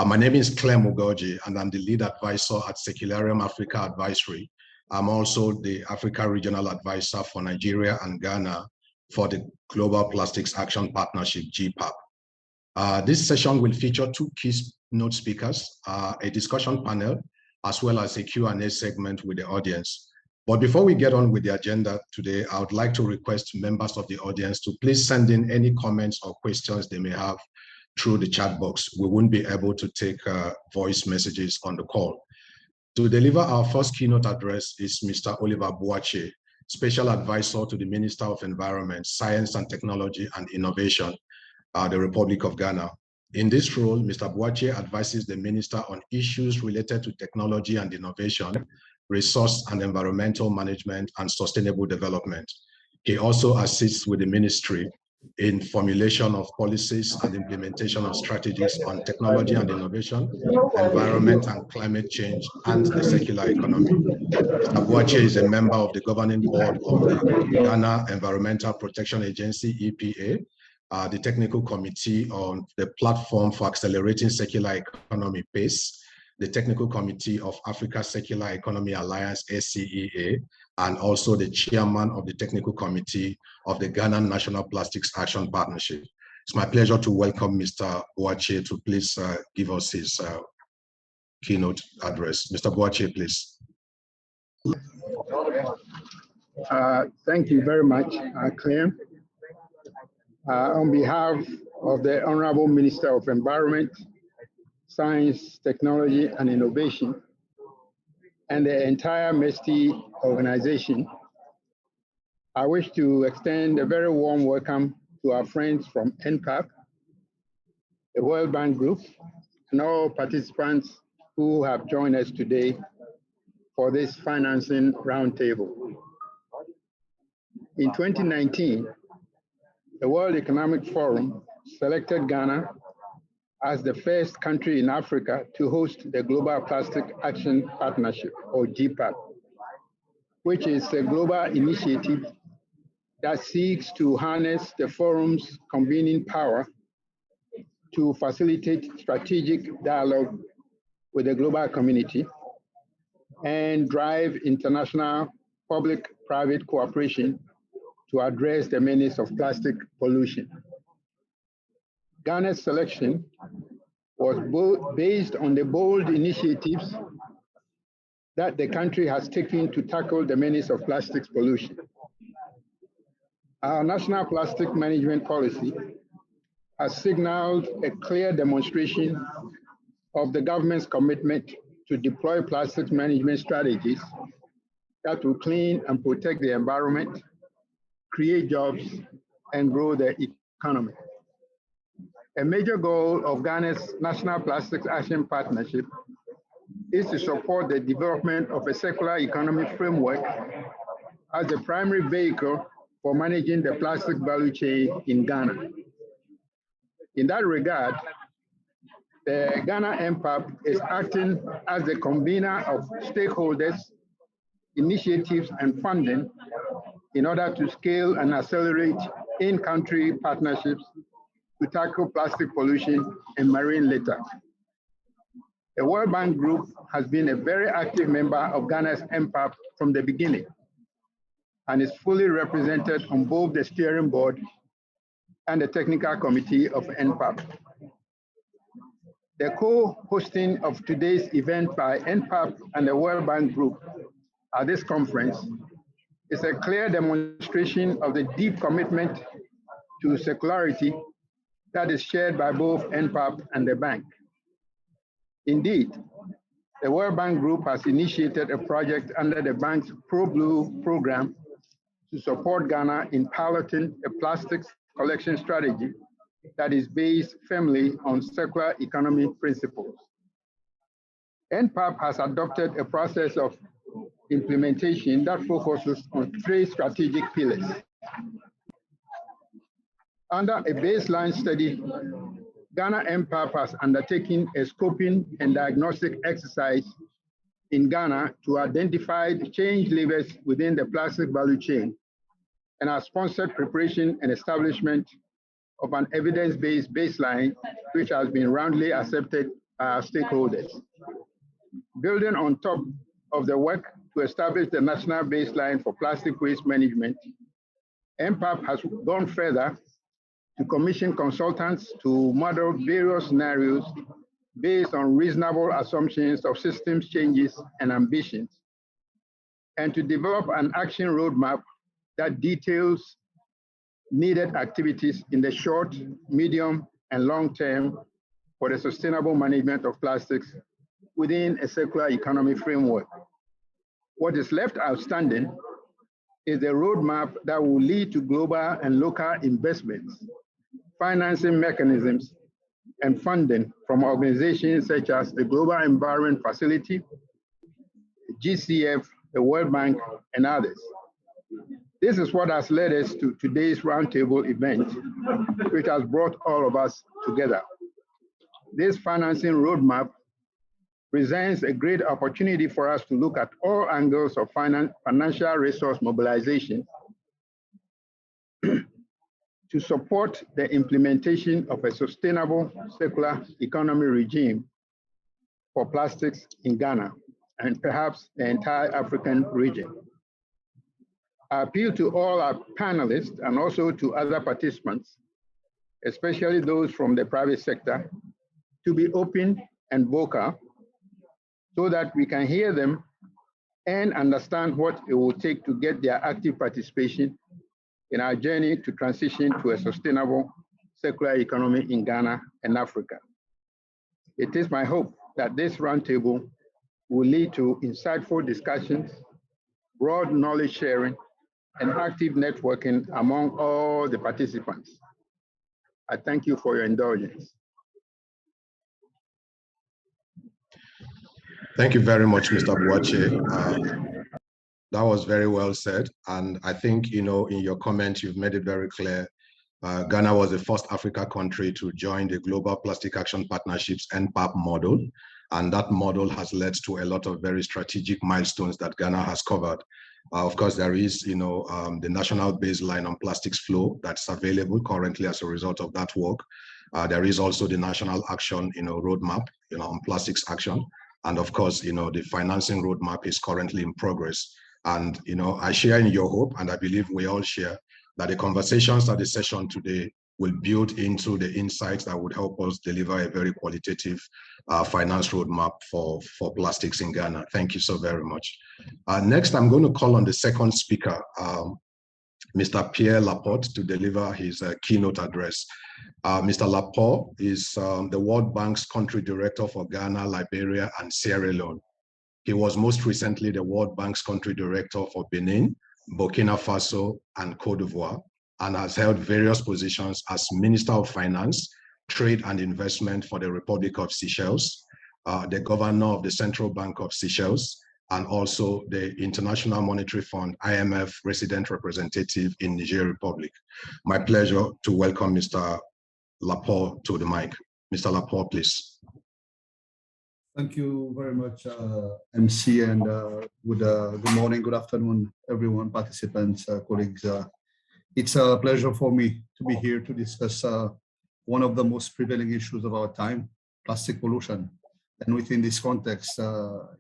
My name is Clem Ugorj, and I'm the lead advisor at Secularium Africa Advisory. I'm also the Africa Regional Advisor for Nigeria and Ghana for the Global Plastics Action Partnership, GPAP. This session will feature two keynote speakers, a discussion panel, as well as a Q&A segment with the audience. But before we get on with the agenda today, I would like to request members of the audience to please send in any comments or questions they may have through the chat box. We won't be able to take voice messages on the call. To deliver our first keynote address is Mr. Oliver Boachie, Special Advisor to the Minister of Environment, Science and Technology and Innovation, the Republic of Ghana. In this role, Mr. Boachie advises the Minister on issues related to technology and innovation, resource and environmental management, and sustainable development. He also assists with the Ministry in formulation of policies and implementation of strategies on technology and innovation, environment and climate change, and the circular economy. Mr. Boachie is a member of the governing board of the Ghana Environmental Protection Agency, EPA, the technical committee on the Platform for Accelerating Circular Economy, PACE, the technical committee of Africa Circular Economy Alliance, SCEA, and also the chairman of the technical committee of the Ghana National Plastics Action Partnership. It's my pleasure to welcome Mr. Boachie to please give us his keynote address. Mr. Boachie, please. Thank you very much, Clem. On behalf of the Honorable Minister of Environment, Science, Technology, and Innovation, and the entire MESTI organization, I wish to extend a very warm welcome to our friends from NPAP, the World Bank Group, and all participants who have joined us today for this financing roundtable. In 2019, the World Economic Forum selected Ghana as the first country in Africa to host the Global Plastic Action Partnership, or GPAP, which is a global initiative that seeks to harness the forum's convening power to facilitate strategic dialogue with the global community and drive international public-private cooperation to address the menace of plastic pollution. Ghana's selection was based on the bold initiatives that the country has taken to tackle the menace of plastics pollution. Our national plastic management policy has signaled a clear demonstration of the government's commitment to deploy plastics management strategies that will clean and protect the environment, create jobs, and grow the economy. A major goal of Ghana's National Plastics Action Partnership is to support the development of a circular economy framework as the primary vehicle for managing the plastic value chain in Ghana. In that regard, the Ghana NPAP is acting as the convener of stakeholders, initiatives, and funding in order to scale and accelerate in-country partnerships to tackle plastic pollution and marine litter. The World Bank Group has been a very active member of Ghana's NPAP from the beginning and is fully represented on both the steering board and the technical committee of NPAP. The co-hosting of today's event by NPAP and the World Bank Group at this conference is a clear demonstration of the deep commitment to circularity that is shared by both NPAP and the bank. Indeed, the World Bank Group has initiated a project under the bank's ProBlue program to support Ghana in piloting a plastics collection strategy that is based firmly on circular economy principles. NPAP has adopted a process of implementation that focuses on 3 strategic pillars. Under a baseline study, Ghana NPAP has undertaken a scoping and diagnostic exercise in Ghana to identify the change levers within the plastic value chain and has sponsored preparation and establishment of an evidence-based baseline, which has been roundly accepted stakeholders. Building on top of the work to establish the national baseline for plastic waste management, NPAP has gone further to commission consultants to model various scenarios based on reasonable assumptions of systems changes and ambitions, and to develop an action roadmap that details needed activities in the short, medium, and long term for the sustainable management of plastics within a circular economy framework. What is left outstanding is a roadmap that will lead to global and local investments, financing mechanisms, and funding from organizations such as the Global Environment Facility, GCF, the World Bank, and others. This is what has led us to today's roundtable event, which has brought all of us together. This financing roadmap presents a great opportunity for us to look at all angles of financial resource mobilization to support the implementation of a sustainable circular economy regime for plastics in Ghana and perhaps the entire African region. I appeal to all our panelists and also to other participants, especially those from the private sector, to be open and vocal so that we can hear them and understand what it will take to get their active participation in our journey to transition to a sustainable circular economy in Ghana and Africa. It is my hope that this roundtable will lead to insightful discussions, broad knowledge sharing, and active networking among all the participants. I thank you for your indulgence. Thank you very much, Mr. Boachie. That was very well said. And I think, in your comment, you've made it very clear. Ghana was the first Africa country to join the Global Plastic Action Partnership's NPAP model. And that model has led to a lot of very strategic milestones that Ghana has covered. Of course, there is, the national baseline on plastics flow that's available currently as a result of that work. There is also the national action, roadmap, on plastics action. And of course, the financing roadmap is currently in progress. And, I share in your hope, and I believe we all share, that the conversations at the session today will build into the insights that would help us deliver a very qualitative finance roadmap for plastics in Ghana. Thank you so very much. Next, I'm going to call on the second speaker, Mr. Pierre Laporte, to deliver his keynote address. Mr. Laporte is the World Bank's country director for Ghana, Liberia, and Sierra Leone. He was most recently the World Bank's country director for Benin, Burkina Faso, and Cote d'Ivoire, and has held various positions as Minister of Finance, Trade and Investment for the Republic of Seychelles, the Governor of the Central Bank of Seychelles, and also the International Monetary Fund, IMF, resident representative in Niger Republic. My pleasure to welcome Mr. Laporte to the mic. Mr. Laporte, please. Thank you very much, MC, and good morning, good afternoon, everyone, participants, colleagues. It's a pleasure for me to be here to discuss one of the most prevailing issues of our time, plastic pollution. And within this context,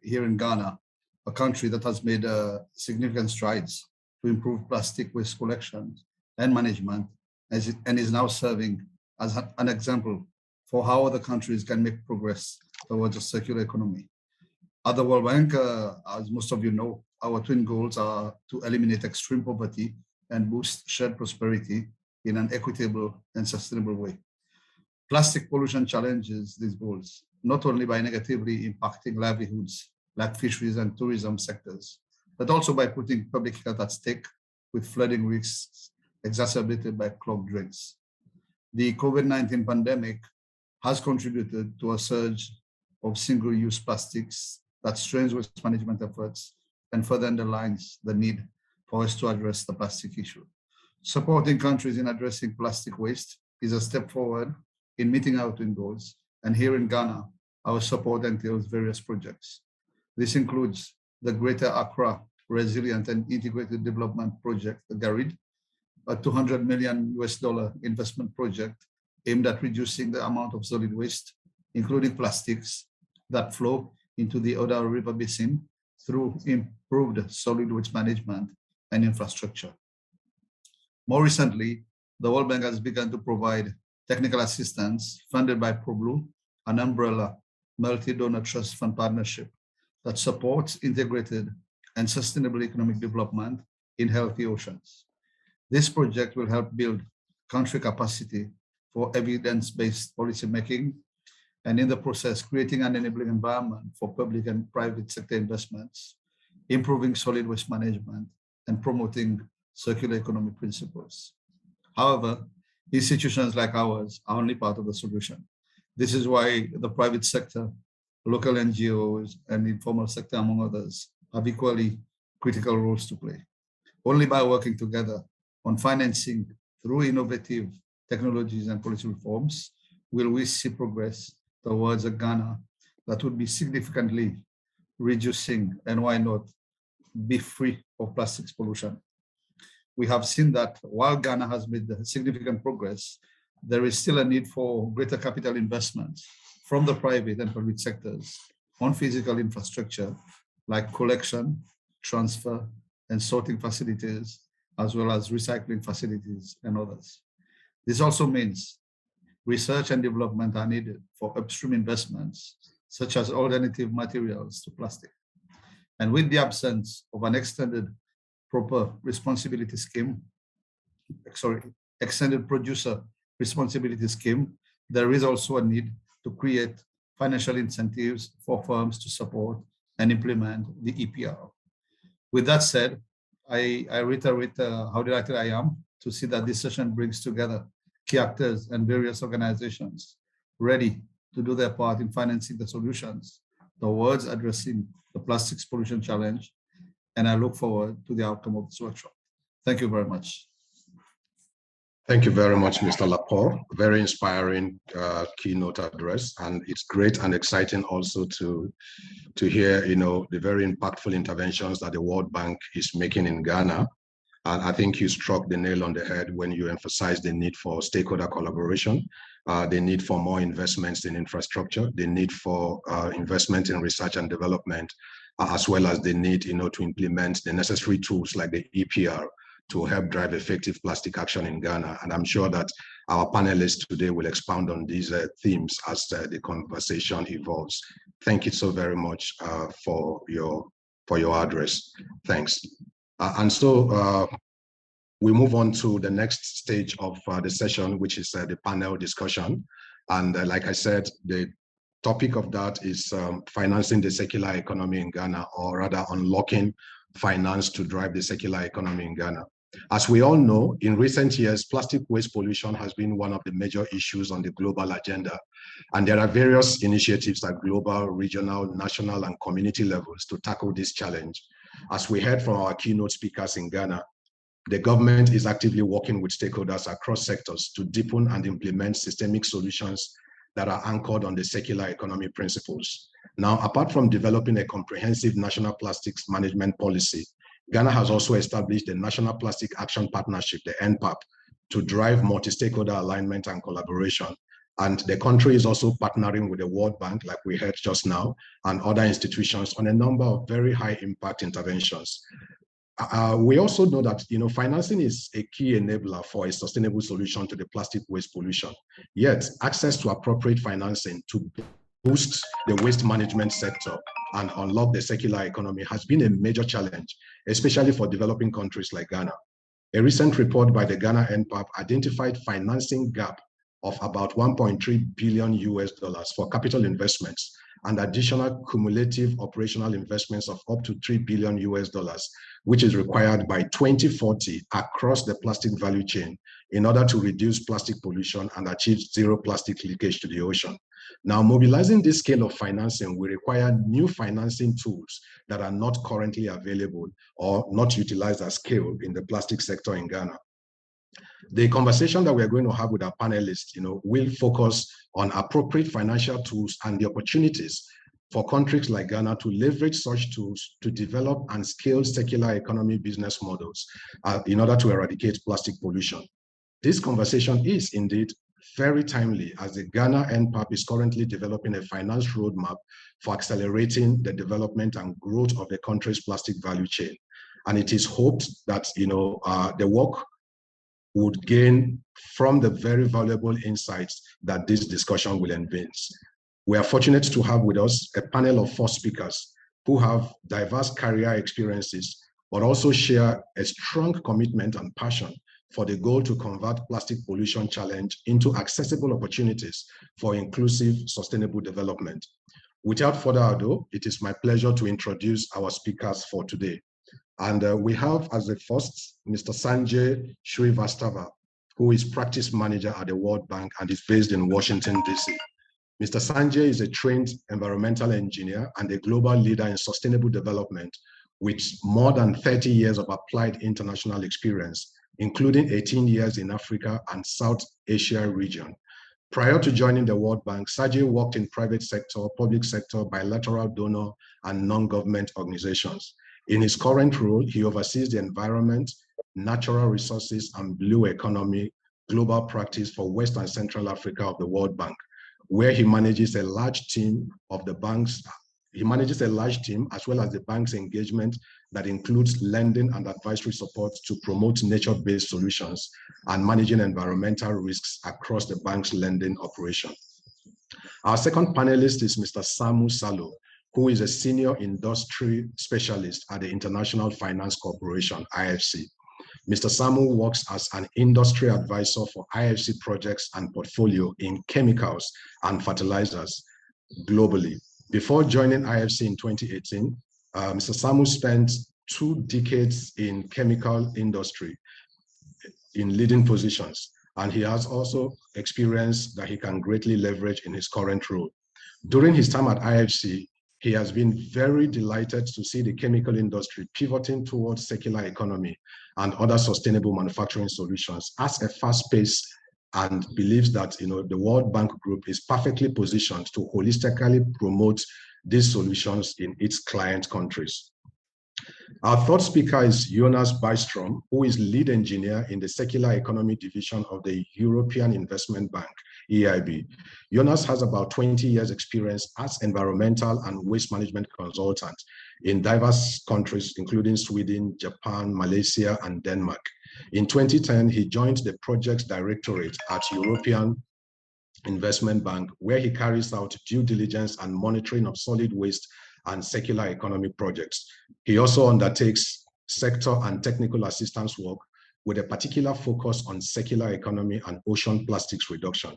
here in Ghana, a country that has made significant strides to improve plastic waste collection and management, and is now serving as an example for how other countries can make progress towards a circular economy. At the World Bank, as most of you know, our twin goals are to eliminate extreme poverty and boost shared prosperity in an equitable and sustainable way. Plastic pollution challenges these goals, not only by negatively impacting livelihoods like fisheries and tourism sectors, but also by putting public health at stake with flooding risks exacerbated by clogged drains. The COVID-19 pandemic has contributed to a surge of single-use plastics that strains waste management efforts and further underlines the need for us to address the plastic issue. Supporting countries in addressing plastic waste is a step forward in meeting our twin goals, and here in Ghana, our support entails various projects. This includes the Greater Accra Resilient and Integrated Development Project, the GARID, a $200 million investment project aimed at reducing the amount of solid waste including plastics that flow into the Oda River Basin through improved solid waste management and infrastructure. More recently, the World Bank has begun to provide technical assistance funded by ProBlue, an umbrella multi-donor trust fund partnership that supports integrated and sustainable economic development in healthy oceans. This project will help build country capacity for evidence-based policymaking, and in the process, creating an enabling environment for public and private sector investments, improving solid waste management, and promoting circular economy principles. However, institutions like ours are only part of the solution. This is why the private sector, local NGOs, and informal sector, among others, have equally critical roles to play. Only by working together on financing through innovative technologies and policy reforms will we see progress towards a Ghana that would be significantly reducing, and why not, be free of plastics pollution. We have seen that while Ghana has made significant progress, there is still a need for greater capital investments from the private and public sectors on physical infrastructure like collection, transfer, and sorting facilities, as well as recycling facilities and others. This also means research and development are needed for upstream investments, such as alternative materials to plastic. And with the absence of an extended extended producer responsibility scheme, there is also a need to create financial incentives for firms to support and implement the EPR. With that said, I reiterate how delighted I am to see that this session brings together key actors and various organizations ready to do their part in financing the solutions towards addressing the plastics pollution challenge, and I look forward to the outcome of this workshop. Thank you very much. Thank you very much, Mr. Laporte. Very inspiring keynote address, and it's great and exciting also to hear, the very impactful interventions that the World Bank is making in Ghana. And I think you struck the nail on the head when you emphasized the need for stakeholder collaboration, the need for more investments in infrastructure, the need for investment in research and development, as well as the need, to implement the necessary tools like the EPR to help drive effective plastic action in Ghana. And I'm sure that our panelists today will expound on these themes as the conversation evolves. Thank you so very much for your address. Thanks. And so we move on to the next stage of the session, which is the panel discussion. And like I said, the topic of that is financing the circular economy in Ghana, or rather unlocking finance to drive the circular economy in Ghana. As we all know, in recent years, plastic waste pollution has been one of the major issues on the global agenda. And there are various initiatives at global, regional, national, and community levels to tackle this challenge. As we heard from our keynote speakers in Ghana, the government is actively working with stakeholders across sectors to deepen and implement systemic solutions that are anchored on the circular economy principles. Now, apart from developing a comprehensive national plastics management policy, Ghana has also established the National Plastic Action Partnership, the NPAP, to drive multi-stakeholder alignment and collaboration. And the country is also partnering with the World Bank, like we heard just now, and other institutions on a number of very high impact interventions. We also know that financing is a key enabler for a sustainable solution to the plastic waste pollution. Yet, access to appropriate financing to boost the waste management sector and unlock the circular economy has been a major challenge, especially for developing countries like Ghana. A recent report by the Ghana NPAP identified financing gap of about $1.3 billion for capital investments and additional cumulative operational investments of up to $3 billion, which is required by 2040 across the plastic value chain in order to reduce plastic pollution and achieve zero plastic leakage to the ocean. Now, mobilizing this scale of financing will require new financing tools that are not currently available or not utilized at scale in the plastic sector in Ghana. The conversation that we're going to have with our panelists, will focus on appropriate financial tools and the opportunities for countries like Ghana to leverage such tools to develop and scale circular economy business models in order to eradicate plastic pollution. This conversation is indeed very timely as the Ghana NPAP is currently developing a finance roadmap for accelerating the development and growth of the country's plastic value chain. And it is hoped that the work would gain from the very valuable insights that this discussion will evince. We are fortunate to have with us a panel of 4 speakers who have diverse career experiences, but also share a strong commitment and passion for the goal to convert plastic pollution challenge into accessible opportunities for inclusive, sustainable development. Without further ado, it is my pleasure to introduce our speakers for today. And we have as the first, Mr. Sanjay Srivastava, who is practice manager at the World Bank and is based in Washington, D.C. Mr. Sanjay is a trained environmental engineer and a global leader in sustainable development with more than 30 years of applied international experience, including 18 years in Africa and South Asia region. Prior to joining the World Bank, Sanjay worked in private sector, public sector, bilateral donor, and non-government organizations. In his current role, he oversees the environment, natural resources, and blue economy global practice for West and Central Africa of the World Bank, where he manages a large team of the banks. He manages a large team as well as the bank's engagement that includes lending and advisory support to promote nature-based solutions and managing environmental risks across the bank's lending operation. Our second panelist is Mr. Samu Salo, who is a senior industry specialist at the International Finance Corporation, IFC. Mr. Samu works as an industry advisor for IFC projects and portfolio in chemicals and fertilizers globally. Before joining IFC in 2018, Mr. Samu spent 2 decades in chemical industry in leading positions, and he has also experience that he can greatly leverage in his current role. During his time at IFC, he has been very delighted to see the chemical industry pivoting towards circular economy and other sustainable manufacturing solutions at a fast pace, and believes that the World Bank Group is perfectly positioned to holistically promote these solutions in its client countries. Our third speaker is Jonas Bystrom, who is lead engineer in the Circular Economy Division of the European Investment Bank, EIB. Jonas has about 20 years experience as environmental and waste management consultant in diverse countries, including Sweden, Japan, Malaysia, and Denmark. In 2010, he joined the Projects Directorate at European Investment Bank, where he carries out due diligence and monitoring of solid waste and circular economy projects. He also undertakes sector and technical assistance work with a particular focus on circular economy and ocean plastics reduction.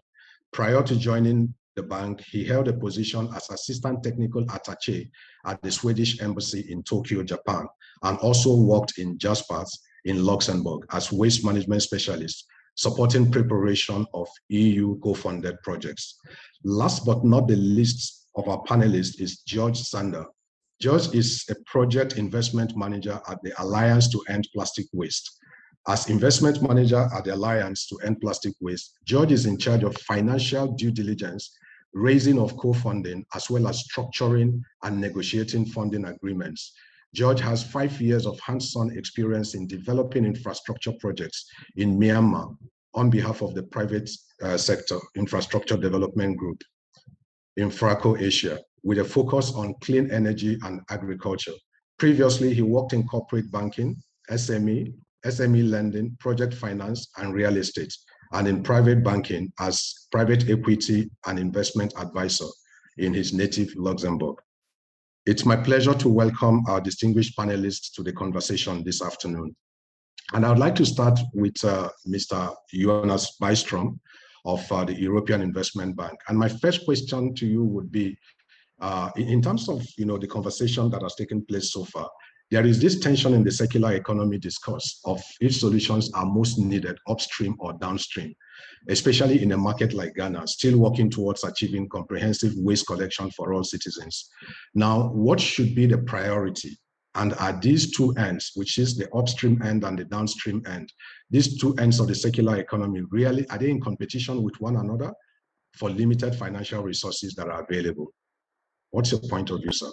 Prior to joining the bank, he held a position as assistant technical attaché at the Swedish Embassy in Tokyo, Japan, and also worked in Jaspers in Luxembourg as waste management specialist, supporting preparation of EU co-funded projects. Last but not the least of our panelists is George Sander. George is a project investment manager at the Alliance to End Plastic Waste. As investment manager at the Alliance to End Plastic Waste, George is in charge of financial due diligence, raising of co-funding, as well as structuring and negotiating funding agreements. George has 5 years of hands-on experience in developing infrastructure projects in Myanmar on behalf of the private sector infrastructure development group, Infraco Asia, with a focus on clean energy and agriculture. Previously, he worked in corporate banking, SME lending, project finance, and real estate, and in private banking as private equity and investment advisor in his native Luxembourg. It's my pleasure to welcome our distinguished panelists to the conversation this afternoon. And I would like to start with Mr. Jonas Bystrom of the European Investment Bank. And my first question to you would be, in terms of the conversation that has taken place so far, there is this tension in the circular economy discourse of if solutions are most needed upstream or downstream, especially in a market like Ghana, still working towards achieving comprehensive waste collection for all citizens. Now, what should be the priority? And are these 2 ends, which is the upstream end and the downstream end, these 2 ends of the circular economy, really, are they in competition with one another for limited financial resources that are available? What's your point of view, sir?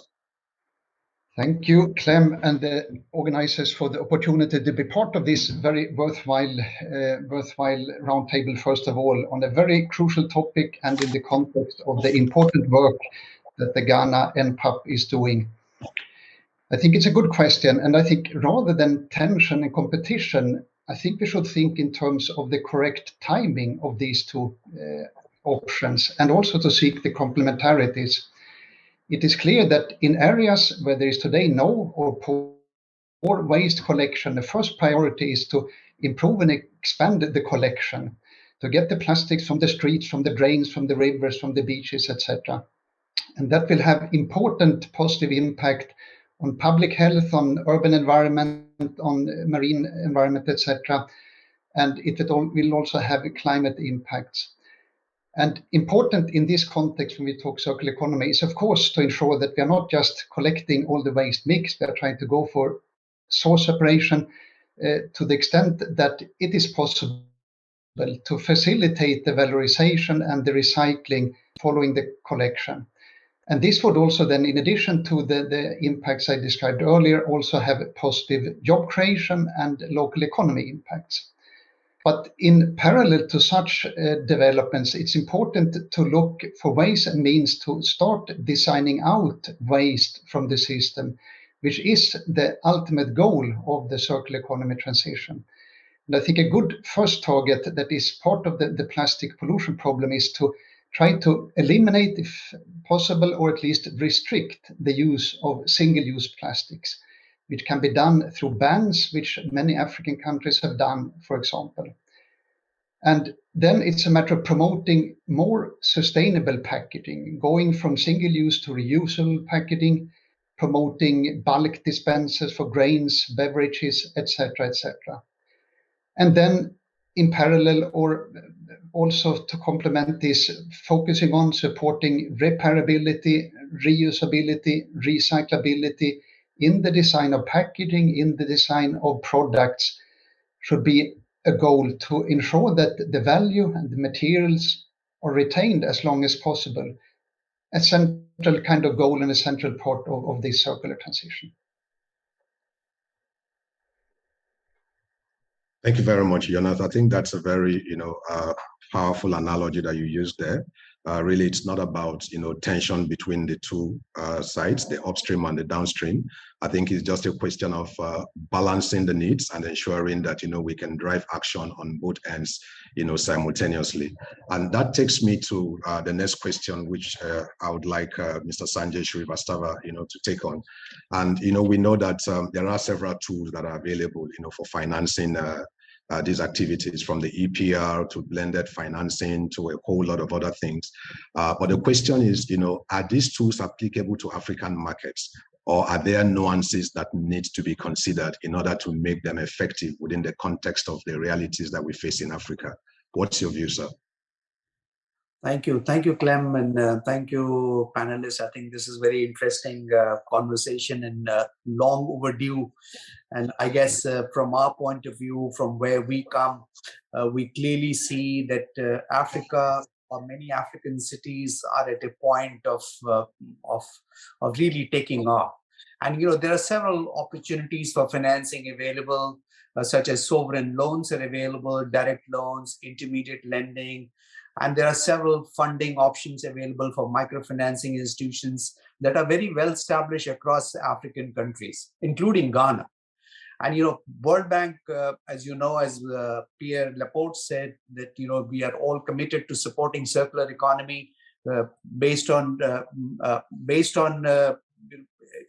Thank you, Clem, and the organizers for the opportunity to be part of this very worthwhile roundtable, first of all, on a very crucial topic and in the context of the important work that the Ghana NPAP is doing. I think it's a good question, and I think rather than tension and competition, I think we should think in terms of the correct timing of these two options, and also to seek the complementarities. It is clear that in areas where there is today no or poor waste collection, the first priority is to improve and expand the collection, to get the plastics from the streets, from the drains, from the rivers, from the beaches, etc. And that will have important positive impact on public health, on urban environment, on marine environment, etc. And it will also have climate impacts. And important in this context, when we talk circular economy, is of course to ensure that we are not just collecting all the waste mix. We are trying to go for source separation to the extent that it is possible to facilitate the valorization and the recycling following the collection. And this would also then, in addition to the impacts I described earlier, also have positive job creation and local economy impacts. But in parallel to such developments, it's important to look for ways and means to start designing out waste from the system, which is the ultimate goal of the circular economy transition. And I think a good first target that is part of the plastic pollution problem is to try to eliminate, if possible, or at least restrict the use of single-use plastics, which can be done through bans, which many African countries have done, for example. And then it's a matter of promoting more sustainable packaging, going from single-use to reusable packaging, promoting bulk dispensers for grains, beverages, etc., etc. And then in parallel, or also to complement this, focusing on supporting repairability, reusability, recyclability in the design of packaging, in the design of products, should be a goal to ensure that the value and the materials are retained as long as possible. A central kind of goal and a central part of this circular transition. Thank you very much, Jonas. I think that's a very, powerful analogy that you used there. Really, it's not about, tension between the two sides, the upstream and the downstream. I think it's just a question of balancing the needs and ensuring that, we can drive action on both ends, simultaneously. And that takes me to the next question, which I would like Mr. Sanjay Srivastava, to take on. And, we know that there are several tools that are available, for financing these activities, from the EPR to blended financing to a whole lot of other things. But the question is, are these tools applicable to African markets, or are there nuances that need to be considered in order to make them effective within the context of the realities that we face in Africa? What's your view, sir? Thank you, Clem, and thank you, panelists. I think this is very interesting conversation and long overdue. And I guess from our point of view, from where we come, we clearly see that Africa, or many African cities, are at a point of really taking off. And there are several opportunities for financing available, such as sovereign loans are available, direct loans, intermediate lending. And there are several funding options available for microfinancing institutions that are very well established across African countries, including Ghana. And, World Bank, as you know, as Pierre Laporte said, that, we are all committed to supporting circular economy based on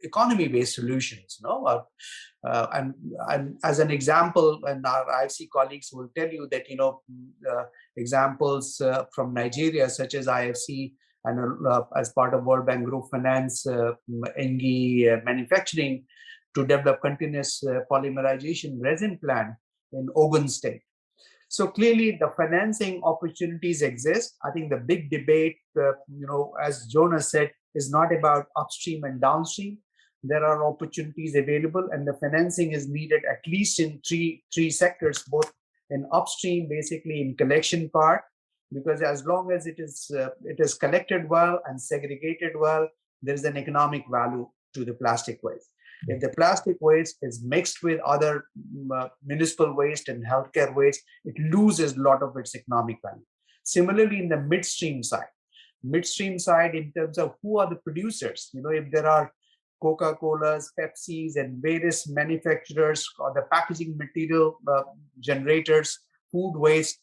economy-based solutions, and as an example, and our IFC colleagues will tell you that examples from Nigeria, such as IFC, and as part of World Bank Group Finance, Engie Manufacturing, to develop continuous polymerization resin plant in Ogun State. So clearly, the financing opportunities exist. I think the big debate, as Jonas said, is not about upstream and downstream. There are opportunities available, and the financing is needed at least in three sectors, both in upstream, basically in collection part, because as long as it is collected well and segregated well, there is an economic value to the plastic waste. If the plastic waste is mixed with other municipal waste and healthcare waste, it loses a lot of its economic value. Similarly, in the midstream side in terms of who are the producers, if there are Coca-Colas, Pepsis, and various manufacturers or the packaging material generators, food waste,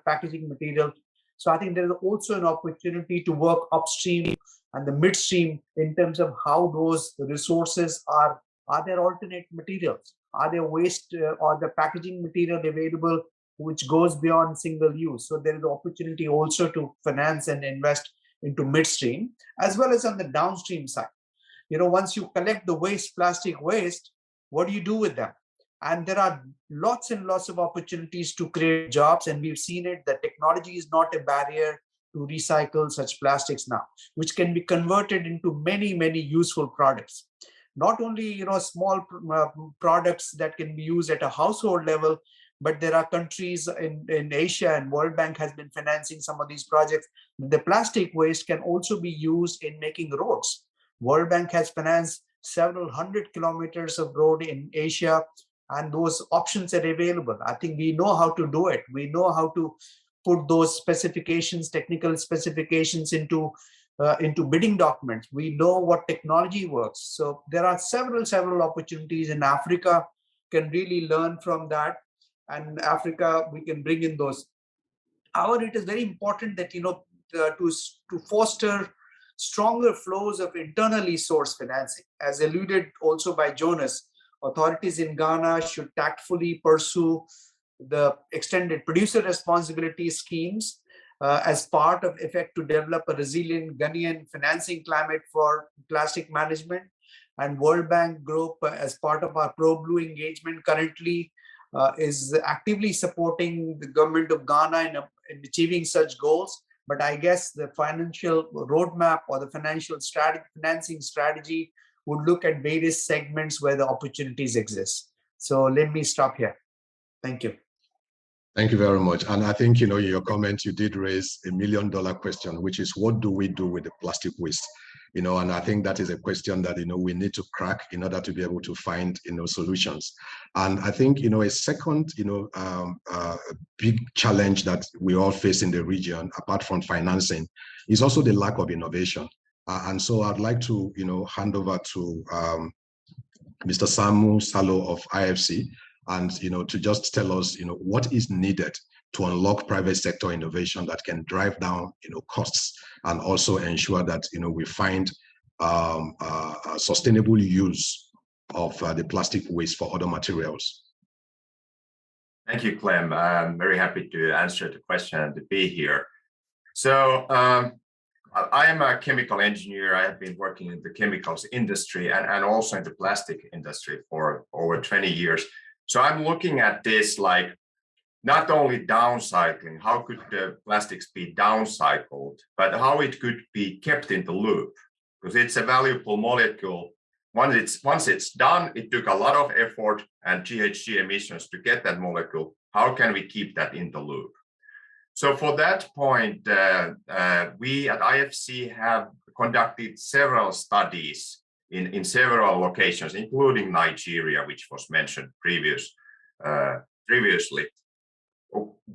packaging material. So I think there is also an opportunity to work upstream and the midstream in terms of how those resources are there alternate materials? Are there waste or the packaging material available which goes beyond single use? So there is an opportunity also to finance and invest into midstream, as well as on the downstream side. Once you collect the waste, plastic waste, what do you do with them? And there are lots and lots of opportunities to create jobs, and we've seen it that technology is not a barrier to recycle such plastics now, which can be converted into many, many useful products. Not only small products that can be used at a household level, but there are countries in Asia, and World Bank has been financing some of these projects. The plastic waste can also be used in making roads. World Bank has financed several hundred kilometers of road in Asia, and those options are available. I think we know how to do it. We know how to put those specifications, technical specifications into bidding documents. We know what technology works. So there are several opportunities, and Africa can really learn from that. And Africa, we can bring in those. However, it is very important that to foster stronger flows of internally sourced financing. As alluded also by Jonas, authorities in Ghana should tactfully pursue the extended producer responsibility schemes as part of effort to develop a resilient Ghanaian financing climate for plastic management. And World Bank Group, as part of our pro-blue engagement currently, is actively supporting the government of Ghana in achieving such goals. But I guess the financial roadmap or the financing strategy would look at various segments where the opportunities exist. So let me stop here. Thank you. Thank you very much. And I think, in your comment, you did raise $1 million question, which is what do we do with the plastic waste? And I think that is a question that, we need to crack in order to be able to find, solutions. And I think, a second, big challenge that we all face in the region, apart from financing, is also the lack of innovation. And so I'd like to, hand over to Mr. Samu Salo of IFC, and to just tell us what is needed to unlock private sector innovation that can drive down costs, and also ensure that we find a sustainable use of the plastic waste for other materials. Thank you, Clem. I'm very happy to answer the question and to be here. So I am a chemical engineer. I have been working in the chemicals industry and also in the plastic industry for over 20 years. So I'm looking at this like not only downcycling, how could the plastics be downcycled, but how it could be kept in the loop, because it's a valuable molecule. Once it's done, it took a lot of effort and GHG emissions to get that molecule. How can we keep that in the loop? So for that point, we at IFC have conducted several studies in several locations, including Nigeria, which was mentioned previously.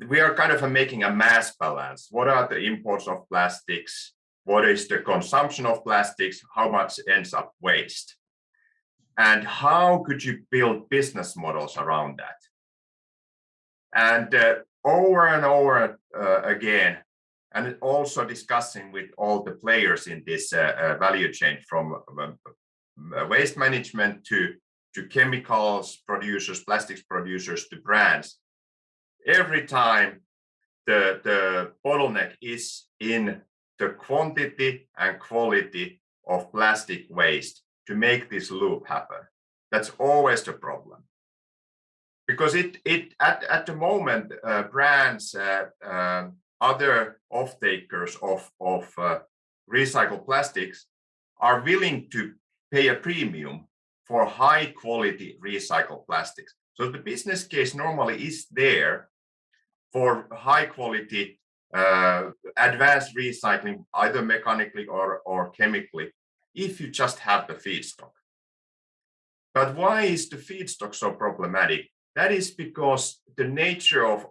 We are kind of making a mass balance. What are the imports of plastics? What is the consumption of plastics? How much ends up waste? And how could you build business models around that? And over and over again, and also discussing with all the players in this value chain, from waste management to chemicals producers, plastics producers, to brands. Every time the bottleneck is in the quantity and quality of plastic waste to make this loop happen. That's always the problem. Because at the moment, brands, other off-takers of recycled plastics are willing to pay a premium for high quality recycled plastics. So the business case normally is there for high quality advanced recycling, either mechanically or chemically, if you just have the feedstock. But why is the feedstock so problematic? That is because the nature of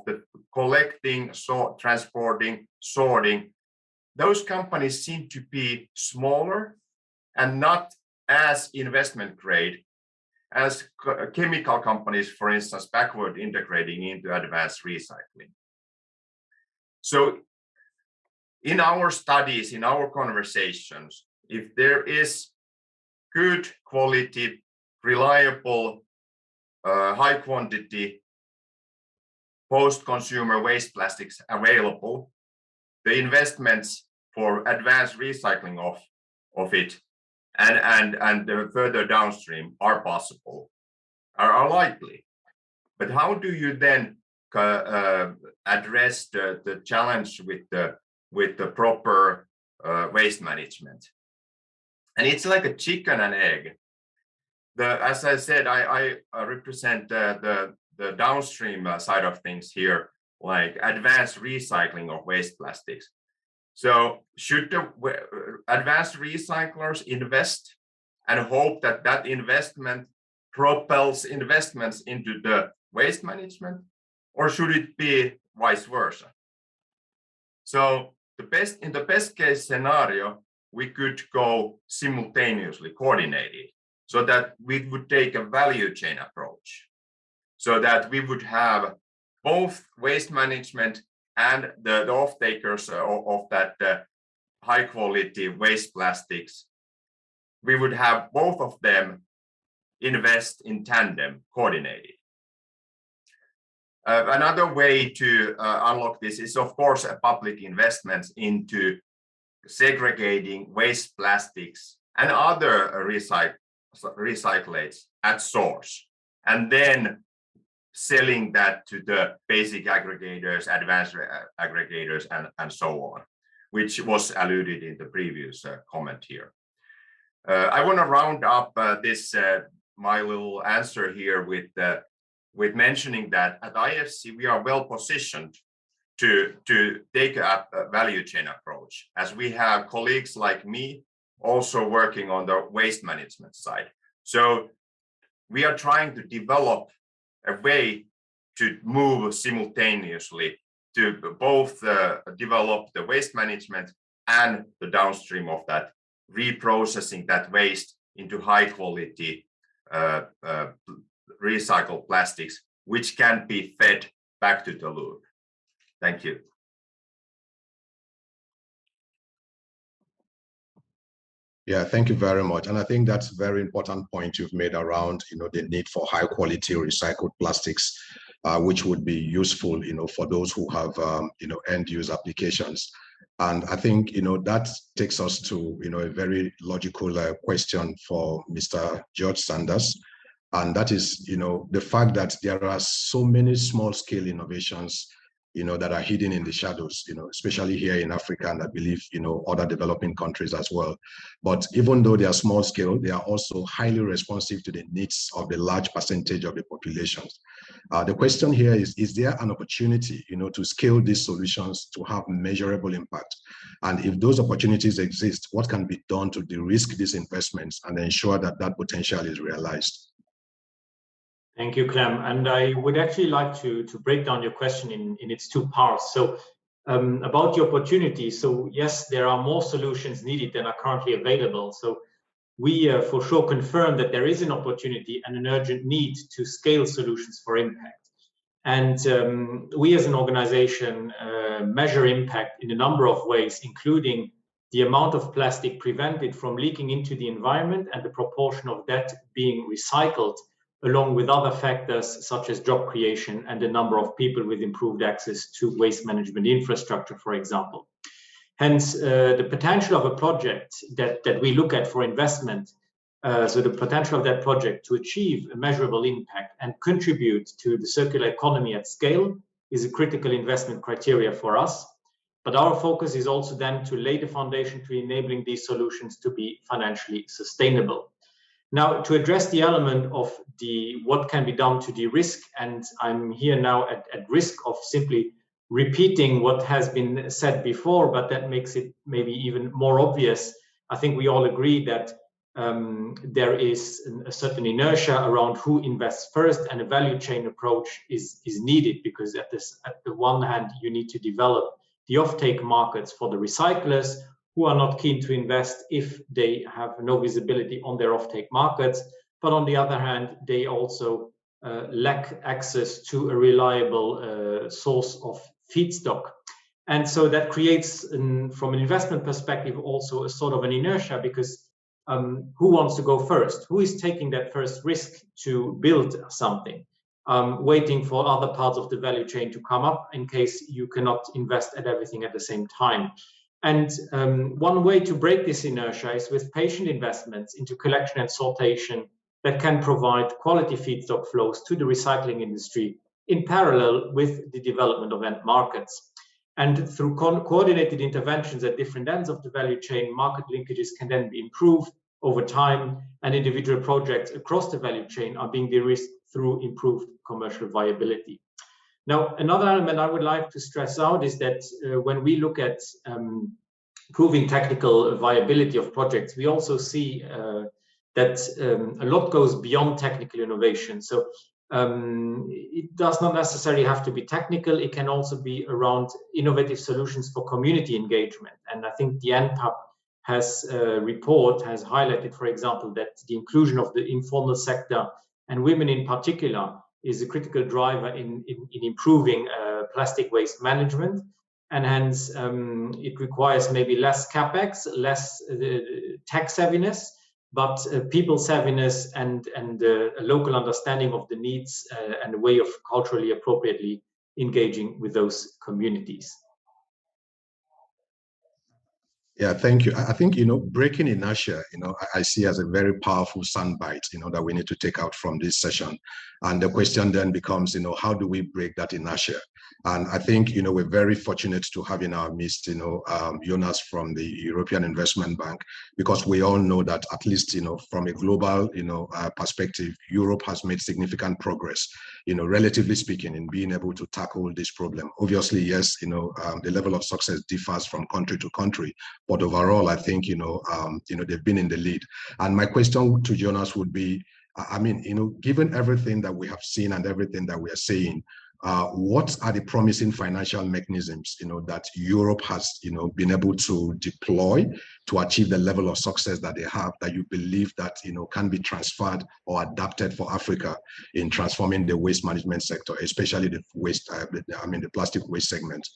the collecting, transporting, sorting, those companies seem to be smaller and not as investment grade as chemical companies, for instance, backward integrating into advanced recycling. So in our studies, in our conversations, if there is good quality, reliable, high quantity post-consumer waste plastics available, the investments for advanced recycling of it and further downstream are possible, are likely. But how do you then address the challenge with the proper waste management? And it's like a chicken and egg. As I said, I represent the downstream side of things here, like advanced recycling of waste plastics. So should the advanced recyclers invest and hope that that investment propels investments into the waste management, or should it be vice versa? So in the best case scenario, we could go simultaneously coordinated, so that we would take a value chain approach, so that we would have both waste management and the off-takers of that high quality waste plastics. We would have both of them invest in tandem, coordinated. Another way to unlock this is, of course, a public investments into segregating waste plastics and other recyclates at source, and then selling that to the basic aggregators, advanced aggregators, and so on, which was alluded in the previous comment here. I want to round up this my little answer here with mentioning that at IFC we are well positioned to take a value chain approach, as we have colleagues like me also working on the waste management side. So we are trying to develop a way to move simultaneously to both develop the waste management and the downstream of that, reprocessing that waste into high quality recycled plastics, which can be fed back to the loop. Thank you. Yeah, thank you very much. And I think that's a very important point you've made around, the need for high quality recycled plastics, which would be useful, for those who have, end use applications. And I think, that takes us to, a very logical question for Mr. George Sanders. And that is, the fact that there are so many small scale innovations that are hidden in the shadows, especially here in Africa, and I believe, other developing countries as well. But even though they are small scale, they are also highly responsive to the needs of the large percentage of the populations. The question here is there an opportunity, to scale these solutions to have measurable impact? And if those opportunities exist, what can be done to de-risk these investments and ensure that that potential is realized? Thank you, Clem. And I would actually like to break down your question in its two parts. So about the opportunity. So yes, there are more solutions needed than are currently available. So we for sure confirm that there is an opportunity and an urgent need to scale solutions for impact. And we as an organization measure impact in a number of ways, including the amount of plastic prevented from leaking into the environment and the proportion of that being recycled, along with other factors such as job creation and the number of people with improved access to waste management infrastructure, for example. Hence, the potential of a project that we look at for investment, so the potential of that project to achieve a measurable impact and contribute to the circular economy at scale is a critical investment criteria for us. But our focus is also then to lay the foundation to enabling these solutions to be financially sustainable. Now, to address the element of what can be done to de-risk, and I'm here now at risk of simply repeating what has been said before, but that makes it maybe even more obvious. I think we all agree that there is a certain inertia around who invests first, and a value chain approach is needed, because at the one hand, you need to develop the offtake markets for the recyclers who are not keen to invest if they have no visibility on their offtake markets. But on the other hand, they also lack access to a reliable source of feedstock. And so that creates, from an investment perspective, also a sort of an inertia, because who wants to go first? Who is taking that first risk to build something? Waiting for other parts of the value chain to come up in case you cannot invest at everything at the same time. And one way to break this inertia is with patient investments into collection and sortation that can provide quality feedstock flows to the recycling industry in parallel with the development of end markets. And through coordinated interventions at different ends of the value chain, market linkages can then be improved over time, and individual projects across the value chain are being de-risked through improved commercial viability. Now, another element I would like to stress out is that when we look at proving technical viability of projects, we also see that a lot goes beyond technical innovation. So it does not necessarily have to be technical. It can also be around innovative solutions for community engagement. And I think the NPAP report has highlighted, for example, that the inclusion of the informal sector and women in particular is a critical driver in improving plastic waste management. And hence, it requires maybe less capex, less tech savviness, but people savviness and a local understanding of the needs and a way of culturally appropriately engaging with those communities. Yeah, thank you. I think, breaking inertia, I see as a very powerful soundbite, that we need to take out from this session. And the question then becomes, how do we break that inertia? And I think, we're very fortunate to have in our midst, Jonas from the European Investment Bank, because we all know that at least, from a global, perspective, Europe has made significant progress, relatively speaking, in being able to tackle this problem. Obviously, yes, the level of success differs from country to country, but overall, I think, they've been in the lead. And my question to Jonas would be, given everything that we have seen and everything that we are saying, what are the promising financial mechanisms, that Europe has, been able to deploy to achieve the level of success that they have, that you believe that, can be transferred or adapted for Africa in transforming the waste management sector, especially the waste, the plastic waste segment?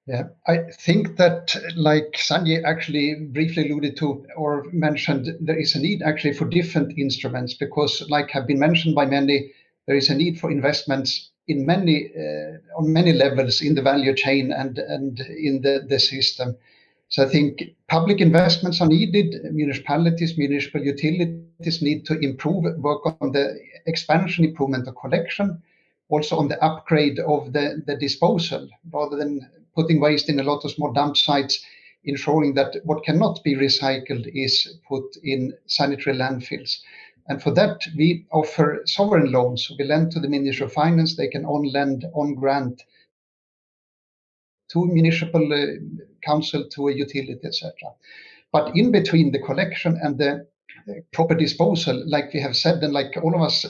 Yeah, I think that, like Sanjay actually briefly alluded to or mentioned, there is a need actually for different instruments, because, like have been mentioned by many, there is a need for investments in many on many levels in the value chain and in the system. So I think public investments are needed. Municipalities, municipal utilities need to work on the expansion, improvement of collection, also on the upgrade of the disposal, rather than putting waste in a lot of small dump sites, ensuring that what cannot be recycled is put in sanitary landfills. And for that, we offer sovereign loans. We lend to the Ministry of Finance. They can lend on grant to municipal council, to a utility, etc. But in between the collection and the proper disposal, like we have said, and like all of us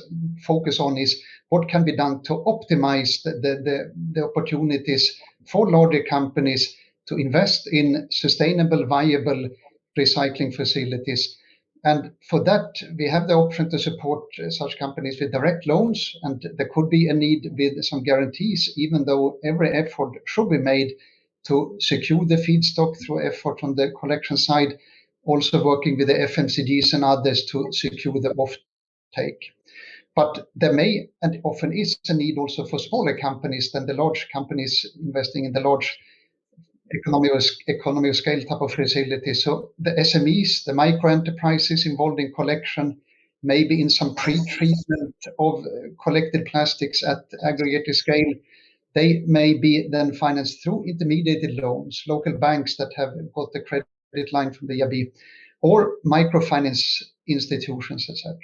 focus on, is what can be done to optimize the opportunities for larger companies to invest in sustainable, viable recycling facilities. And for that, we have the option to support such companies with direct loans, and there could be a need with some guarantees, even though every effort should be made to secure the feedstock through effort on the collection side, also working with the FMCGs and others to secure the offtake. But there may and often is a need also for smaller companies than the large companies investing in the large economy of scale type of facilities. So the SMEs, the micro enterprises involved in collection, maybe in some pre-treatment of collected plastics at aggregated scale, they may be then financed through intermediated loans, local banks that have got the credit line from the EIB, or microfinance institutions, etc.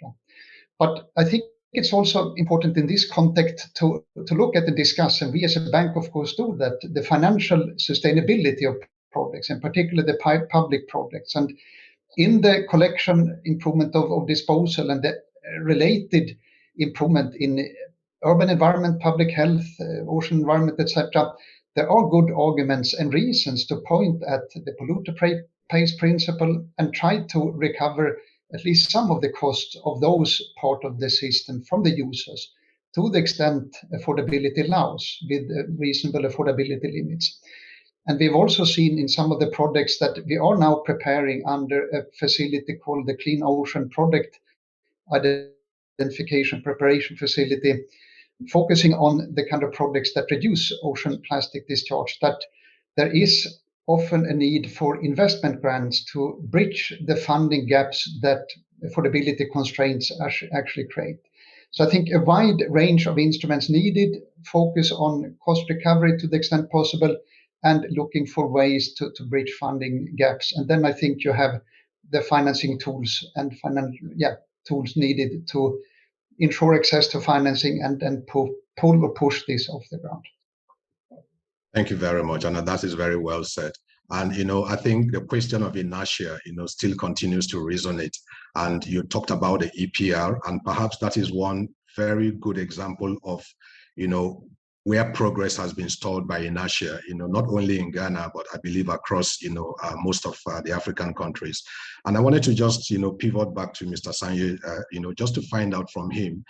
But I think it's also important in this context to look at and discuss, and we as a bank, of course, do that, the financial sustainability of projects, in particular the public projects. And in the collection improvement of disposal and the related improvement in urban environment, public health, ocean environment, etc., there are good arguments and reasons to point at the polluter pays principle and try to recover at least some of the costs of those part of the system from the users to the extent affordability allows, with reasonable affordability limits. And we've also seen in some of the projects that we are now preparing under a facility called the Clean Ocean Project Identification Preparation Facility, focusing on the kind of projects that reduce ocean plastic discharge, that there is often a need for investment grants to bridge the funding gaps that affordability constraints actually create. So I think a wide range of instruments needed, focus on cost recovery to the extent possible, and looking for ways to bridge funding gaps. And then I think you have the financing tools and tools needed to ensure access to financing and pull or push this off the ground. Thank you very much, and that is very well said. And I think the question of inertia, still continues to resonate. And you talked about the EPR, and perhaps that is one very good example of, where progress has been stalled by inertia, not only in Ghana, but I believe across, most of the African countries. And I wanted to just, pivot back to Mr. Sanjay, just to find out from him,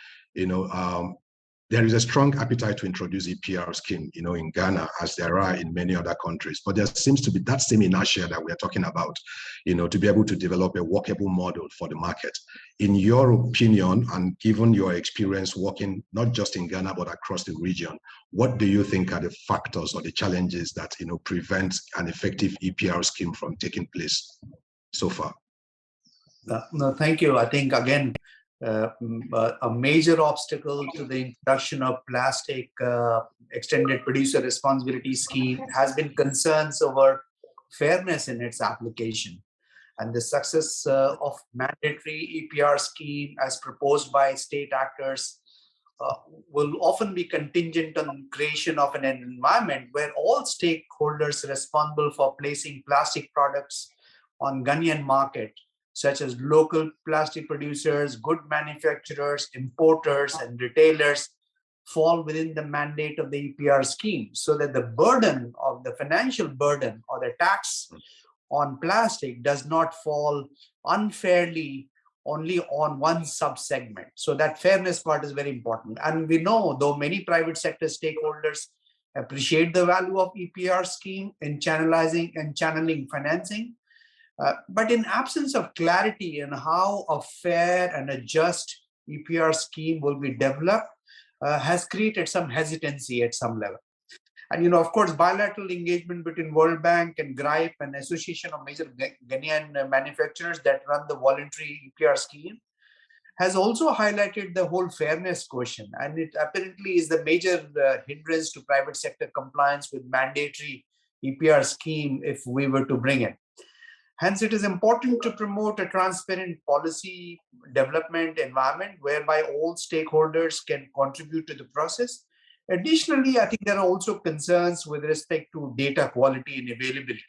there is a strong appetite to introduce EPR scheme, in Ghana, as there are in many other countries. But there seems to be that same inertia that we're talking about, to be able to develop a workable model for the market. In your opinion, and given your experience working not just in Ghana, but across the region, what do you think are the factors or the challenges that, prevent an effective EPR scheme from taking place so far? No, thank you. I think, again, a major obstacle to the introduction of plastic extended producer responsibility scheme has been concerns over fairness in its application. And the success of mandatory EPR scheme as proposed by state actors will often be contingent on creation of an environment where all stakeholders responsible for placing plastic products on Ghanaian market, such as local plastic producers, good manufacturers, importers, and retailers, fall within the mandate of the EPR scheme, so that the burden of the financial burden or the tax on plastic does not fall unfairly only on one sub-segment. So that fairness part is very important. And we know, though many private sector stakeholders appreciate the value of EPR scheme in channeling financing, but in absence of clarity on how a fair and a just EPR scheme will be developed, has created some hesitancy at some level. And of course, bilateral engagement between World Bank and GRIPE, an association of major Ghanaian manufacturers that run the voluntary EPR scheme, has also highlighted the whole fairness question. And it apparently is the major hindrance to private sector compliance with mandatory EPR scheme if we were to bring it. Hence, it is important to promote a transparent policy development environment whereby all stakeholders can contribute to the process. Additionally, I think there are also concerns with respect to data quality and availability.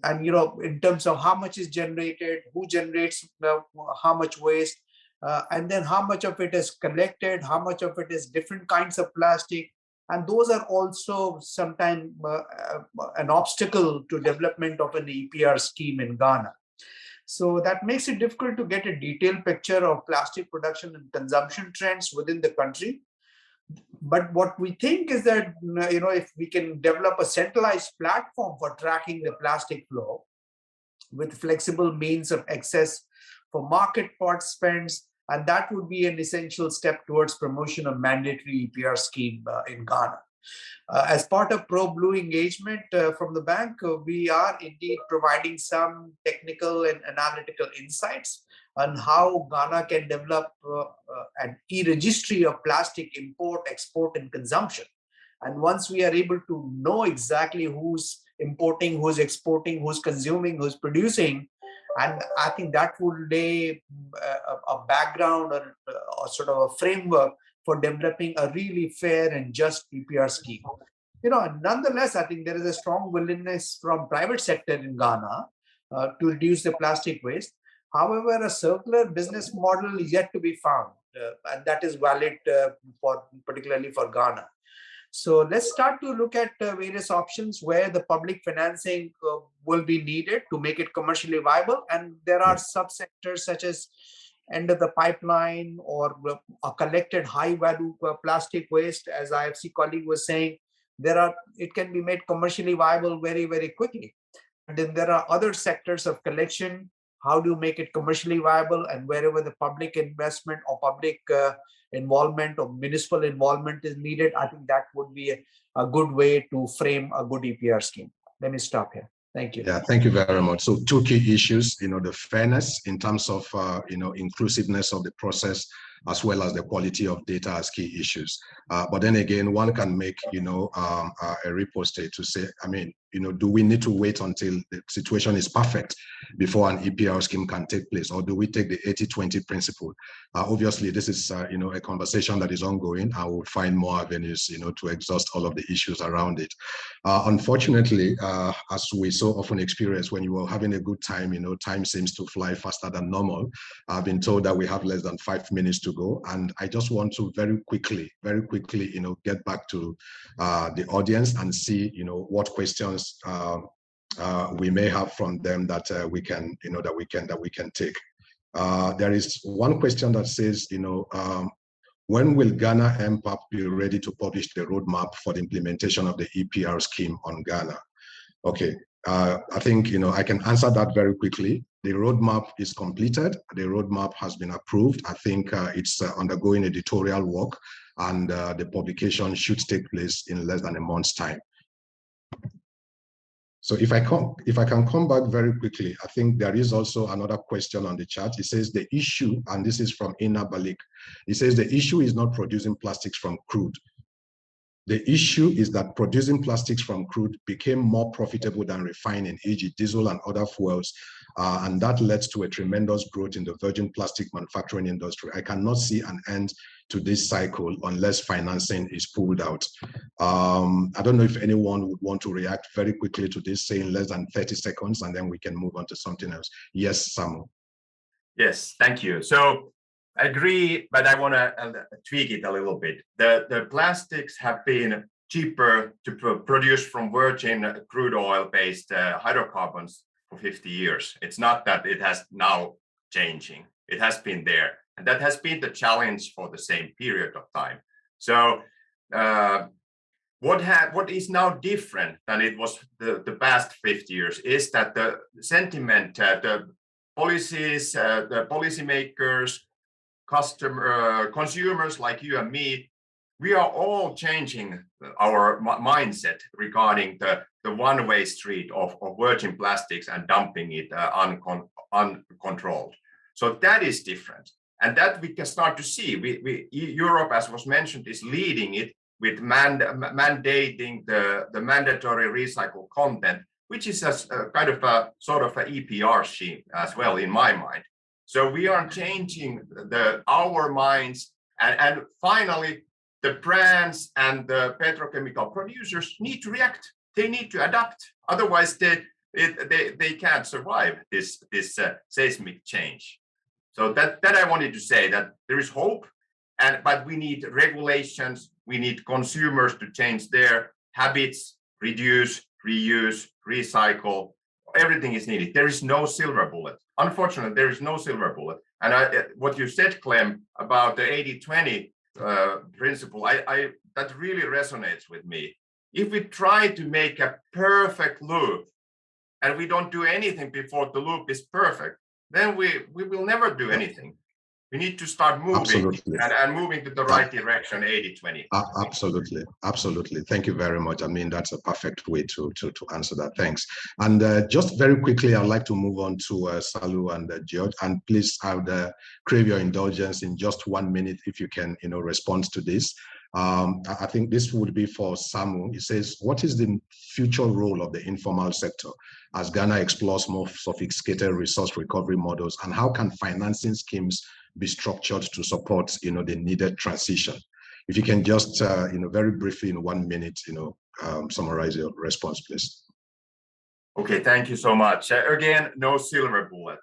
And in terms of how much is generated, who generates how much waste, and then how much of it is collected, how much of it is different kinds of plastic. And those are also sometimes an obstacle to development of an EPR scheme in Ghana. So that makes it difficult to get a detailed picture of plastic production and consumption trends within the country. But what we think is that, if we can develop a centralized platform for tracking the plastic flow with flexible means of access for market participants, and that would be an essential step towards promotion of mandatory EPR scheme in Ghana. As part of pro-blue engagement from the bank, we are indeed providing some technical and analytical insights on how Ghana can develop an e-registry of plastic import, export, and consumption. And once we are able to know exactly who's importing, who's exporting, who's consuming, who's producing, and I think that will lay a background or sort of a framework for developing a really fair and just EPR scheme. Nonetheless, I think there is a strong willingness from private sector in Ghana to reduce the plastic waste. However, a circular business model is yet to be found, and that is valid particularly for Ghana. So let's start to look at various options where the public financing will be needed to make it commercially viable. And there are subsectors such as end of the pipeline or a collected high value plastic waste. As IFC colleague was saying, it can be made commercially viable very, very quickly. And then there are other sectors of collection. How do you make it commercially viable? And wherever the public investment or public involvement or municipal involvement is needed, I think that would be a good way to frame a good EPR scheme. Let me stop here. Thank you. Yeah, thank you very much. So two key issues, the fairness in terms of, inclusiveness of the process, as well as the quality of data as key issues. But then again, one can make, a riposte to say, do we need to wait until the situation is perfect before an EPR scheme can take place? Or do we take the 80-20 principle? Obviously, this is, a conversation that is ongoing. I will find more avenues, to exhaust all of the issues around it. Unfortunately, as we so often experience, when you are having a good time, time seems to fly faster than normal. I've been told that we have less than 5 minutes to go. And I just want to very quickly, get back to the audience and see, what questions we may have from them that we can, that we can take. There is one question that says, when will Ghana MPAP be ready to publish the roadmap for the implementation of the EPR scheme on Ghana? Okay, I think, I can answer that very quickly. The roadmap is completed. The roadmap has been approved. I think it's undergoing editorial work, and the publication should take place in less than a month's time. So if I can come back very quickly, I think there is also another question on the chat. It says the issue, and this is from Ina Balik, it says the issue is not producing plastics from crude. The issue is that producing plastics from crude became more profitable than refining, e.g. diesel and other fuels, and that led to a tremendous growth in the virgin plastic manufacturing industry. I cannot see an end to this cycle unless financing is pulled out. I don't know if anyone would want to react very quickly to this, say in less than 30 seconds, and then we can move on to something else. Yes, Samu. Yes, thank you. So I agree, but I want to tweak it a little bit. The plastics have been cheaper to produce from virgin crude oil-based hydrocarbons for 50 years. It's not that it has now changing. It has been there. And that has been the challenge for the same period of time. So what is now different than it was the past 50 years is that the sentiment, the policies, the policymakers, consumers like you and me, we are all changing our mindset regarding the one-way street of virgin plastics and dumping it uncontrolled. So that is different. And that we can start to see. Europe, as was mentioned, is leading it with mandating the mandatory recycled content, which is a kind of a sort of an EPR scheme as well, in my mind. So we are changing our minds, and finally, the brands and the petrochemical producers need to react. They need to adapt. Otherwise, they can't survive this seismic change. So that I wanted to say, that there is hope, but we need regulations. We need consumers to change their habits, reduce, reuse, recycle. Everything is needed. There is no silver bullet. Unfortunately, there is no silver bullet. And what you said, Clem, about the 80-20 principle, that really resonates with me. If we try to make a perfect loop and we don't do anything before the loop is perfect, then we will never do anything. We need to start moving and moving to the right direction, 80-20. Absolutely. Thank you very much. I mean, that's a perfect way to answer that. Thanks. And just very quickly, I'd like to move on to Salo and George. And please, I would crave your indulgence in just 1 minute if you can, respond to this. I think this would be for Samu. It says, what is the future role of the informal sector as Ghana explores more sophisticated resource recovery models, and how can financing schemes be structured to support, the needed transition? If you can just, very briefly in 1 minute, summarize your response, please. Okay, thank you so much. Again, no silver bullet.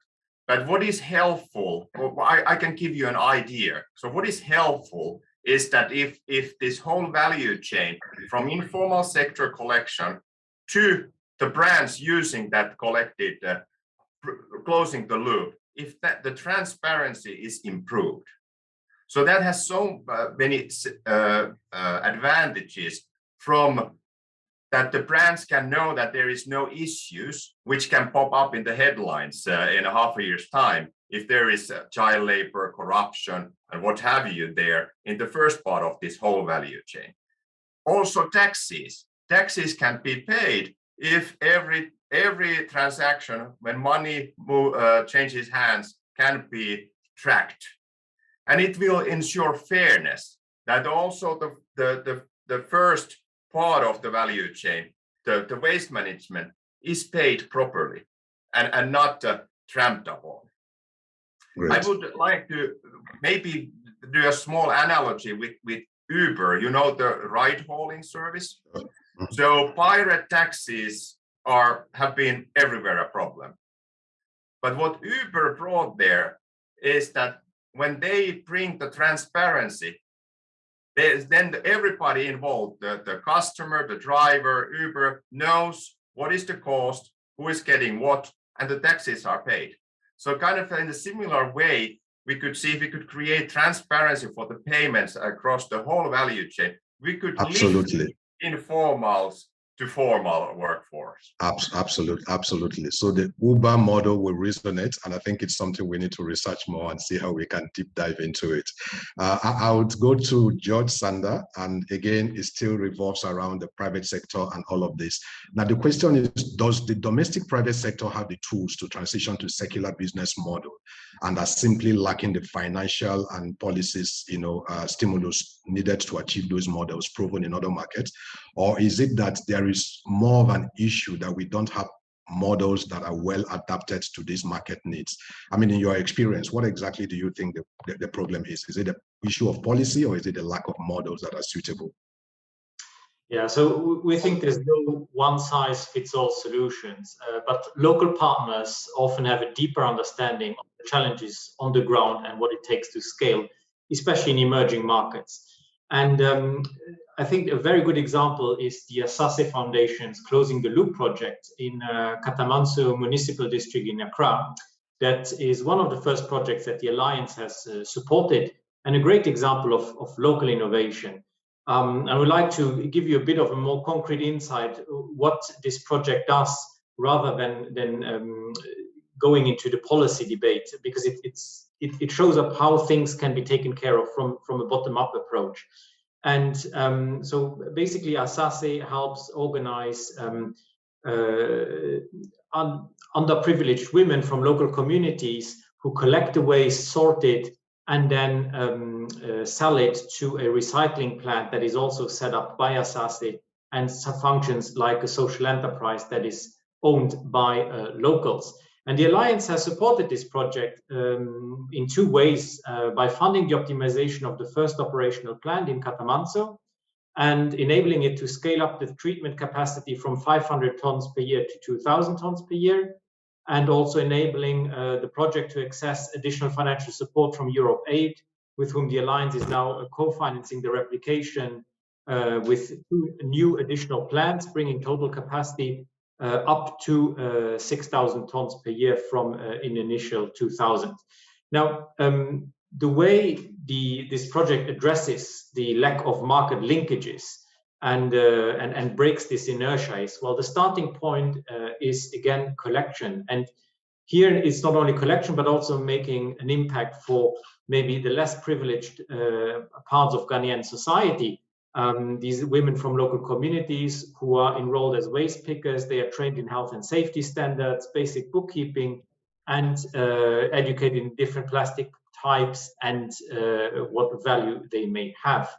But what is helpful, I can give you an idea. So what is helpful is that if this whole value chain from informal sector collection to the brands using that collected, closing the loop, if the transparency is improved. So that has so many advantages, from that the brands can know that there is no issues which can pop up in the headlines in a half a year's time if there is child labor, corruption, and what have you there in the first part of this whole value chain. Also taxes. Taxes can be paid if every transaction when money changes hands can be tracked. And it will ensure fairness, that also the first part of the value chain, the waste management, is paid properly and not tramped upon. Great. I would like to maybe do a small analogy with Uber, you know, the ride hauling service. So pirate taxis have been everywhere a problem. But what Uber brought there is that when they bring the transparency, then everybody involved, the customer, the driver, Uber, knows what is the cost, who is getting what, and the taxes are paid. So kind of in a similar way, we could see if we could create transparency for the payments across the whole value chain. We could lift informals to formal workforce. Absolutely. So the Uber model will resonate, and I think it's something we need to research more and see how we can deep dive into it. I would go to George Sander, and again, it still revolves around the private sector and all of this. Now, the question is, does the domestic private sector have the tools to transition to secular business model, and are simply lacking the financial and policies, stimulus needed to achieve those models proven in other markets? Or is it that there is more of an issue that we don't have models that are well adapted to these market needs? I mean, in your experience, what exactly do you think the problem is? Is it an issue of policy, or is it a lack of models that are suitable? Yeah, so we think there's no one-size-fits-all solutions, but local partners often have a deeper understanding of the challenges on the ground and what it takes to scale, especially in emerging markets. And I think a very good example is the Asase Foundation's Closing the Loop project in Katamanso Municipal District in Accra. That is one of the first projects that the Alliance has supported, and a great example of local innovation. I would like to give you a bit of a more concrete insight what this project does, rather than going into the policy debate, because it shows up how things can be taken care of from a bottom-up approach. And so basically Asase helps organize underprivileged women from local communities who collect the waste, sort it, and then sell it to a recycling plant that is also set up by Asase and functions like a social enterprise that is owned by locals. And the Alliance has supported this project in two ways, by funding the optimization of the first operational plant in Katamanso and enabling it to scale up the treatment capacity from 500 tons per year to 2,000 tons per year, and also enabling the project to access additional financial support from Europe Aid, with whom the Alliance is now co-financing the replication with 2 new additional plants, bringing total capacity up to 6,000 tons per year from in initial 2,000. Now, the way this project addresses the lack of market linkages and breaks this inertia is, well, the starting point is again collection, and here it's not only collection but also making an impact for maybe the less privileged parts of Ghanaian society. These women from local communities who are enrolled as waste pickers, they are trained in health and safety standards, basic bookkeeping, and educated in different plastic types and what value they may have.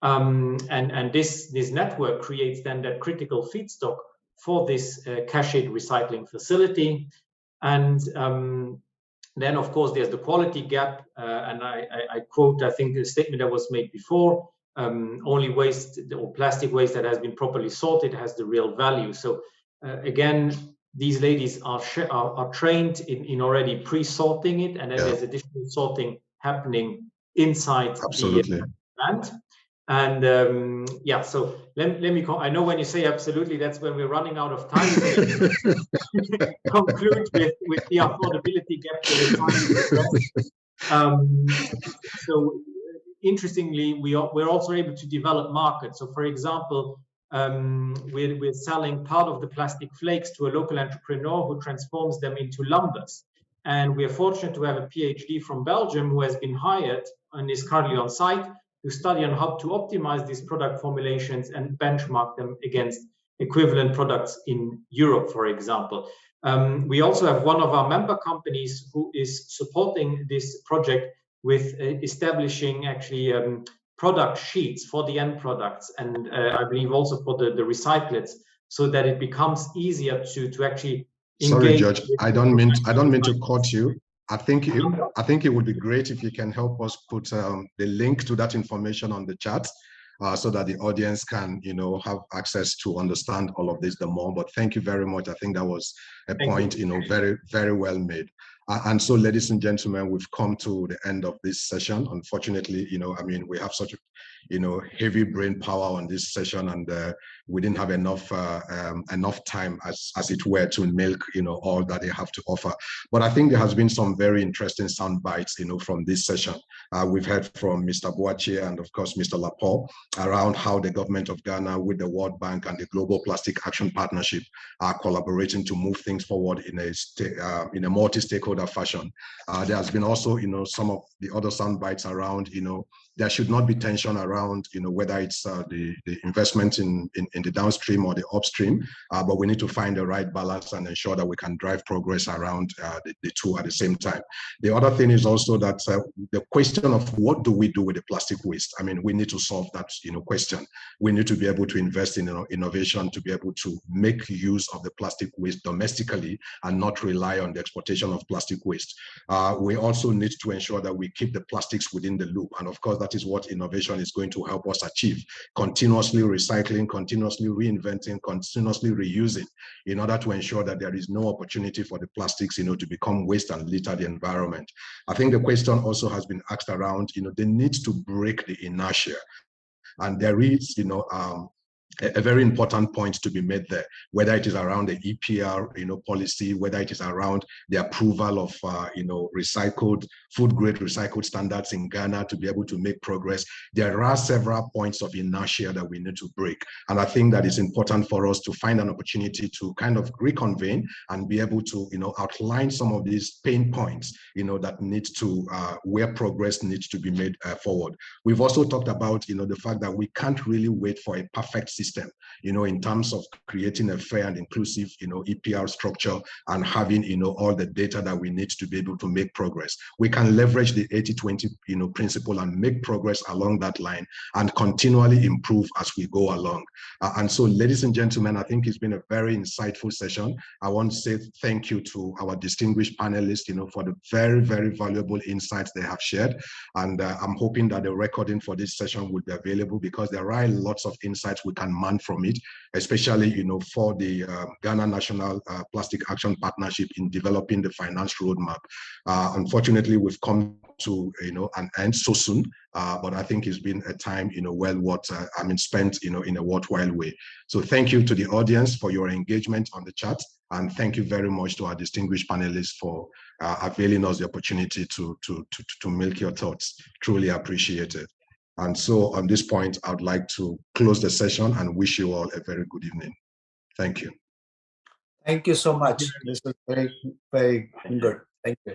And this network creates then that critical feedstock for this cachet recycling facility. And then, of course, there's the quality gap. And I quote, I think, a statement that was made before, only waste or plastic waste that has been properly sorted has the real value. So again, these ladies are trained in already pre-sorting it, and then there's additional sorting happening inside the plant. And yeah, so let me I know when you say absolutely, that's when we're running out of time. So let me conclude with the affordability gap that we're trying to address. So interestingly, we're also able to develop markets. So for example, we're selling part of the plastic flakes to a local entrepreneur who transforms them into lumbers. And we are fortunate to have a PhD from Belgium who has been hired and is currently on site to study on how to optimize these product formulations and benchmark them against equivalent products in Europe, for example. We also have one of our member companies who is supporting this project with establishing actually product sheets for the end products, and I believe also for the recyclates, so that it becomes easier to actually engage. Sorry, George, I don't mean to cut you. I think it would be great if you can help us put the link to that information on the chat, so that the audience can, have access to understand all of this the more. But thank you very much. I think that was a point, very, very well made. And so, ladies and gentlemen, we've come to the end of this session. Unfortunately, we have such, heavy brain power on this session, and we didn't have enough time, as it were, to milk, all that they have to offer. But I think there has been some very interesting sound bites, from this session. We've heard from Mr. Boachie and, of course, Mr. Laporte around how the government of Ghana, with the World Bank and the Global Plastic Action Partnership, are collaborating to move things forward in a multi-stakeholder fashion. There has been also, some of the other sound bites around, there should not be tension around, whether it's the investment in the downstream or the upstream, but we need to find the right balance and ensure that we can drive progress around the two at the same time. The other thing is also that the question of what do we do with the plastic waste? We need to solve that, question. We need to be able to invest in innovation to be able to make use of the plastic waste domestically and not rely on the exportation of plastic waste. We also need to ensure that we keep the plastics within the loop, and of course, that is what innovation is going to help us achieve. Continuously recycling, continuously reinventing, continuously reusing, in order to ensure that there is no opportunity for the plastics, to become waste and litter the environment. I think the question also has been asked around, the need to break the inertia. And there is, a very important point to be made there, whether it is around the EPR, policy, whether it is around the approval of, recycled, food-grade recycled standards in Ghana to be able to make progress. There are several points of inertia that we need to break. And I think that it's important for us to find an opportunity to kind of reconvene and be able to, outline some of these pain points, that need to, where progress needs to be made forward. We've also talked about, the fact that we can't really wait for a perfect system, in terms of creating a fair and inclusive, EPR structure and having, all the data that we need to be able to make progress. We can leverage the 80-20, principle and make progress along that line and continually improve as we go along. And so, ladies and gentlemen, I think it's been a very insightful session. I want to say thank you to our distinguished panelists, for the very, very valuable insights they have shared. And I'm hoping that the recording for this session will be available, because there are lots of insights we can man from it, especially, for the Ghana National Plastic Action Partnership in developing the finance roadmap. Unfortunately, we've come to, an end so soon, but I think it's been a time, well worth, spent, in a worthwhile way. So thank you to the audience for your engagement on the chat, and thank you very much to our distinguished panelists for availing us the opportunity to milk your thoughts. Truly appreciate it. And so on this point, I'd like to close the session and wish you all a very good evening. Thank you. Thank you so much. This was very, very good. Thank you.